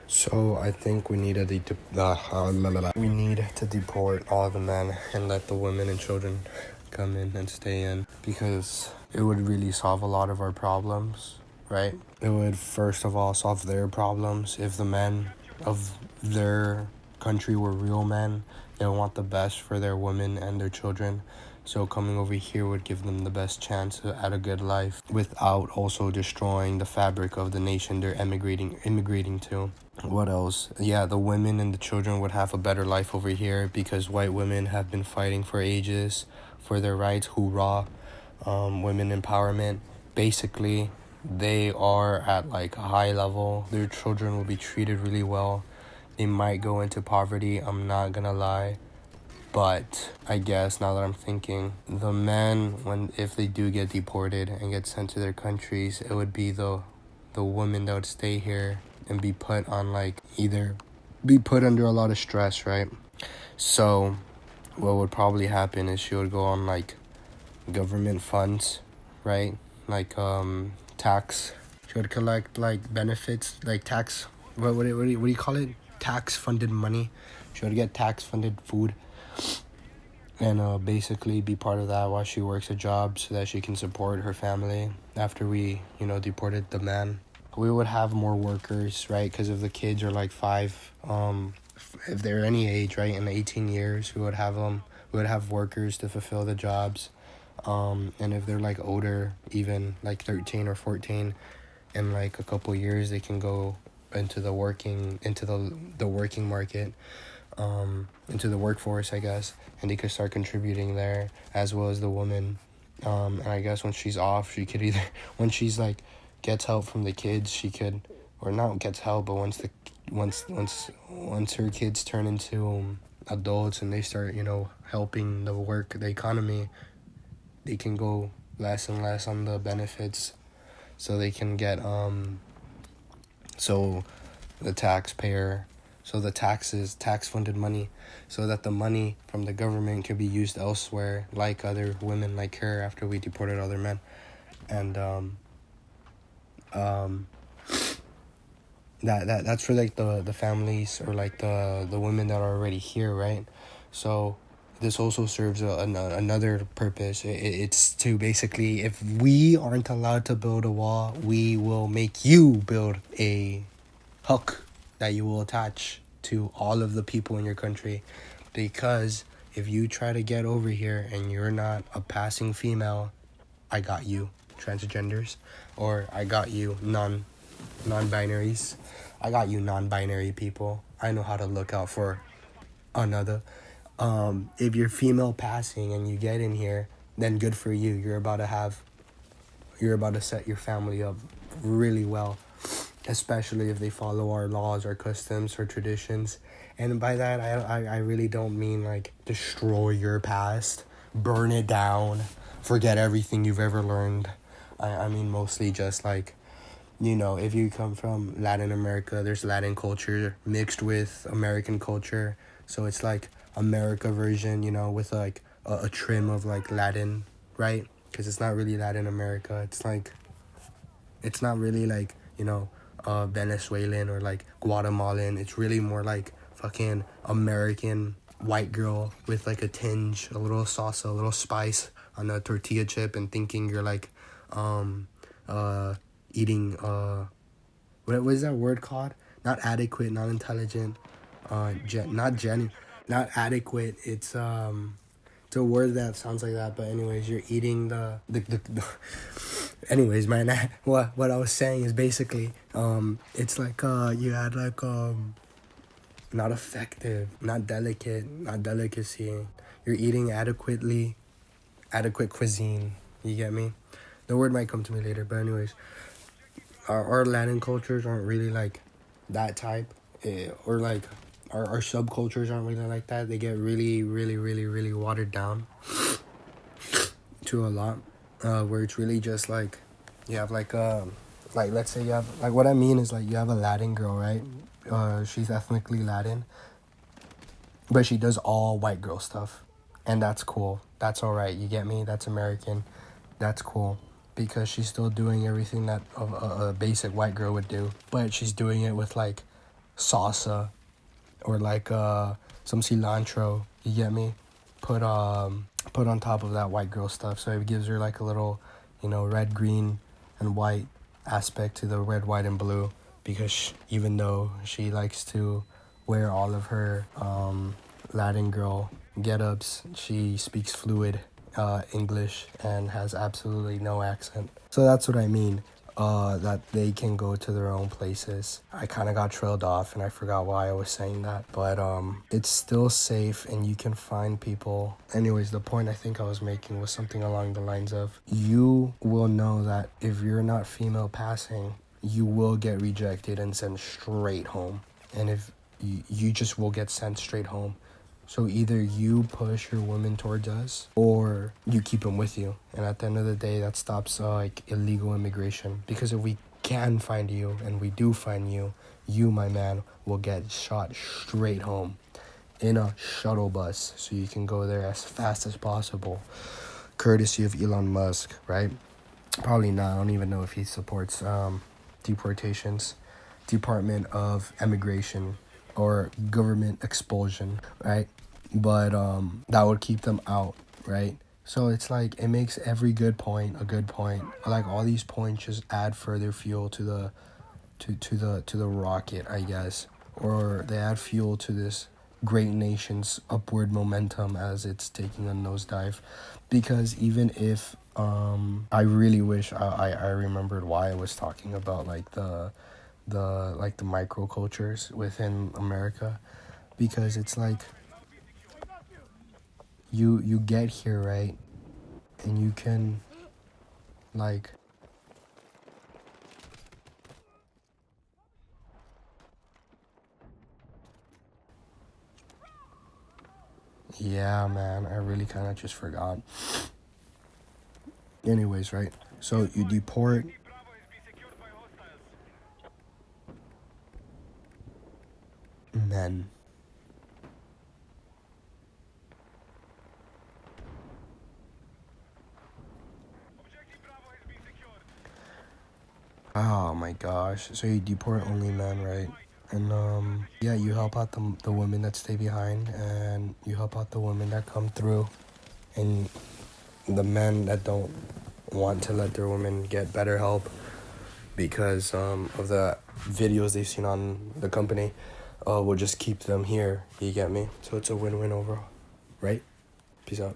So I think we need to we need to deport all the men and let the women and children come in and stay in, because it would really solve a lot of our problems, right? It would first of all solve their problems. If the men of their country were real men, they would want the best for their women and their children. So coming over here would give them the best chance at a good life without also destroying the fabric of the nation they're immigrating to. What else? Yeah, the women and the children would have a better life over here because white women have been fighting for ages for their rights. Hoorah. Women empowerment. Basically, they are at like a high level. Their children will be treated really well. They might go into poverty, I'm not gonna lie. But I guess now that I'm thinking, the men, if they do get deported and get sent to their countries, it would be the women that would stay here and be put on either be put under a lot of stress, right? So what would probably happen is she would go on government funds, right? Tax. She would collect benefits, tax. What do you call it? Tax funded money. She would get tax funded food and basically be part of that while she works a job so that she can support her family after we deported the man. We would have more workers, right? Because if the kids are 5, if they're any age, right, in 18 years, we would have workers to fulfill the jobs. And if they're older, even 13 or 14, in a couple years, they can go into the working market, into the workforce, I guess, and they could start contributing there, as well as the woman. And I guess when she's off, she could either, when she's gets help from the kids, she could, or not gets help, but once her kids turn into adults and they start helping the economy, they can go less and less on the benefits, so they can get so the tax funded money, so that the money from the government can be used elsewhere, like other women like her after we deported other men. And that's for the families, or the women that are already here, right? So this also serves another purpose. It's to basically, if we aren't allowed to build a wall, we will make you build a hook that you will attach to all of the people in your country. Because if you try to get over here and you're not a passing female, I got you, transgenders, or I got you non-binaries. I got you non-binary people. I know how to look out for another. If you're female passing and you get in here, then good for you. You're about to set your family up really well, especially if they follow our laws, our customs, our traditions. And by that, I really don't mean destroy your past, burn it down, forget everything you've ever learned. I mean mostly just if you come from Latin America, there's Latin culture mixed with American culture. So it's America version, with a trim of Latin, right? Because it's not really Latin America. It's not really Venezuelan or Guatemalan. It's really more fucking American white girl with a tinge, a little salsa, a little spice on a tortilla chip, and thinking you're eating what is that word called? Not adequate, not intelligent, not adequate. It's a word that sounds like that, but anyways, you're eating the anyways, man, what I was saying is basically it's you had not effective, not delicate, not delicacy. You're eating adequate cuisine. You get me? The word might come to me later, but anyways, our Latin cultures aren't really that type, or our subcultures aren't really like that. They get really, really, really, really watered down to a lot, where it's really just you have let's say you have what I mean is you have a Latin girl, right? She's ethnically Latin, but she does all white girl stuff, and that's cool. That's all right. You get me? That's American. That's cool, because she's still doing everything that a basic white girl would do, but she's doing it with salsa or like some cilantro, you get me? Put on top of that white girl stuff, so it gives her like a little, red, green, and white aspect to the red, white, and blue. Because even though she likes to wear all of her Latin girl get-ups, she speaks fluid English and has absolutely no accent. So that's what I mean. That they can go to their own places. I kind of got trailed off and I forgot why I was saying that, but it's still safe and you can find people. Anyways, the point I think I was making was something along the lines of, you will know that if you're not female passing, you will get rejected and sent straight home. And if you just will get sent straight home. So either you push your women towards us or you keep them with you. And at the end of the day, that stops like illegal immigration. Because if we can find you and we do find you, you, my man, will get shot straight home in a shuttle bus. So you can go there as fast as possible. Courtesy of Elon Musk, right? Probably not. I don't even know if he supports deportations. Department of Immigration or government expulsion, right? But that would keep them out, right? So it's like it makes every good point a good point. Like all these points just add further fuel to the rocket, I guess, or they add fuel to this great nation's upward momentum as it's taking a nosedive. Because even if I really wish I remembered why I was talking about like the microcultures within America, because it's like you get here, right, and you can like yeah, man, I really kind of just forgot. Anyways, right, so you deport men. Oh my gosh. So you deport only men, right? And yeah, you help out the women that stay behind, and you help out the women that come through, and the men that don't want to let their women get better help because of the videos they've seen on the company, will just keep them here. You get me? So it's a win-win overall, right? Peace out.